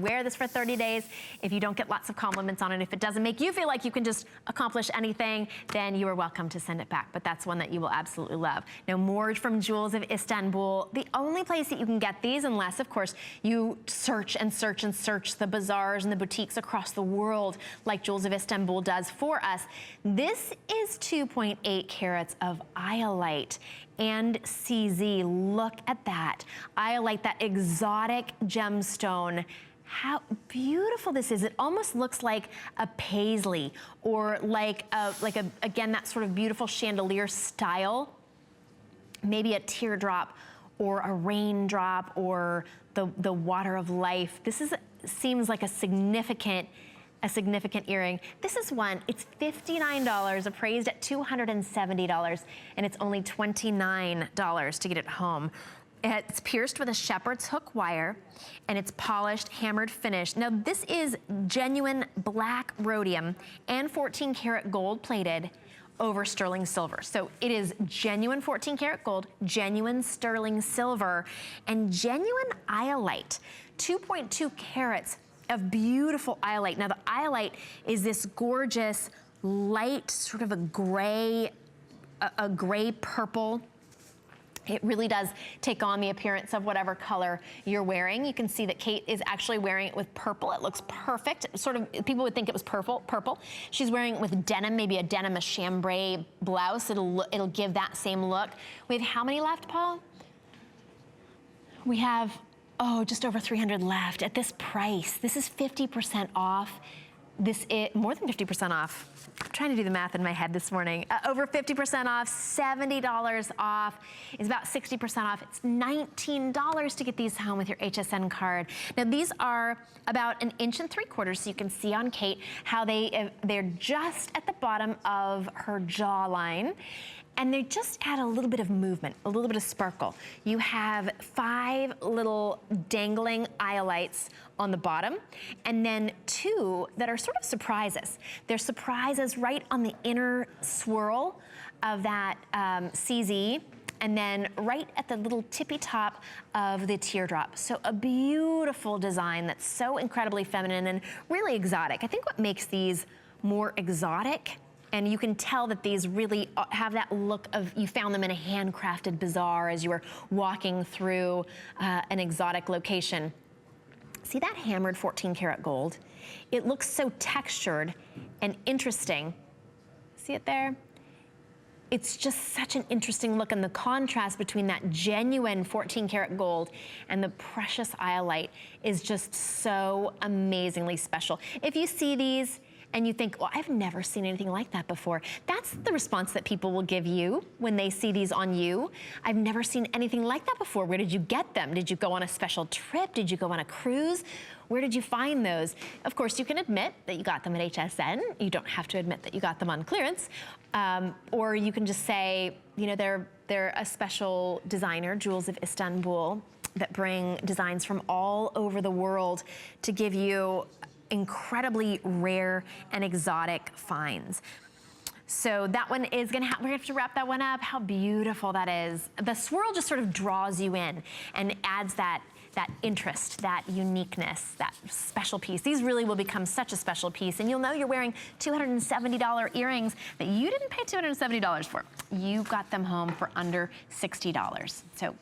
wear this for 30 days. If you don't get lots of compliments on it, if it doesn't make you feel like you can just accomplish anything, then you are welcome to send it back. But that's one that you will absolutely love. Now, more from Jewels of Istanbul. The only place that you can get these, unless, of course, you search and search and search the bazaars and the boutiques across the world, like Jewels of Istanbul does for us. This is 2.8 carats of Iolite and CZ. Look at that. Iolite, that exotic gemstone. How beautiful this is. It almost looks like a paisley or like again, that sort of beautiful chandelier style. Maybe a teardrop or a raindrop or the water of life. This seems like a significant earring. This is one, it's $59, appraised at $270, and it's only $29 to get it home. It's pierced with a shepherd's hook wire, and it's polished, hammered finish. Now, this is genuine black rhodium and 14 karat gold plated over sterling silver. So it is genuine 14 karat gold, genuine sterling silver, and genuine Iolite, 2.2 carats of beautiful Iolite. Now, the Iolite is this gorgeous, light, sort of a gray purple. It really does take on the appearance of whatever color you're wearing. You can see that Kate is actually wearing it with purple. It looks perfect. Sort of, people would think it was purple. She's wearing it with denim, maybe a denim, a chambray blouse. It'll give that same look. We have how many left, Paul? We have, oh, just over 300 left at this price. This is 50% off. This is more than 50% off. I'm trying to do the math in my head this morning. Over 50% off, $70 off, is about 60% off. It's $19 to get these home with your HSN card. Now, these are about 1 3/4 inches, so you can see on Kate how they're just at the bottom of her jawline. And they just add a little bit of movement, a little bit of sparkle. You have 5 little dangling Iolites on the bottom, and then 2 that are sort of surprises. They're surprises right on the inner swirl of that CZ, and then right at the little tippy top of the teardrop. So a beautiful design that's so incredibly feminine and really exotic. I think what makes these more exotic, and you can tell that these really have that look of, you found them in a handcrafted bazaar as you were walking through an exotic location. See that hammered 14 karat gold? It looks so textured and interesting. See it there? It's just such an interesting look, and the contrast between that genuine 14 karat gold and the precious Iolite is just so amazingly special. If you see these and you think, well, I've never seen anything like that before, that's the response that people will give you when they see these on you. I've never seen anything like that before. Where did you get them? Did you go on a special trip? Did you go on a cruise? Where did you find those? Of course, you can admit that you got them at HSN. You don't have to admit that you got them on clearance. Or you can just say, you know, they're a special designer, Jewels of Istanbul, that bring designs from all over the world to give you incredibly rare and exotic finds. So that one is gonna we're gonna have to wrap that one up. How beautiful that is. The swirl just sort of draws you in and adds that interest, that uniqueness, that special piece. These really will become such a special piece, and you'll know you're wearing $270 earrings that you didn't pay $270 for. You got them home for under $60. So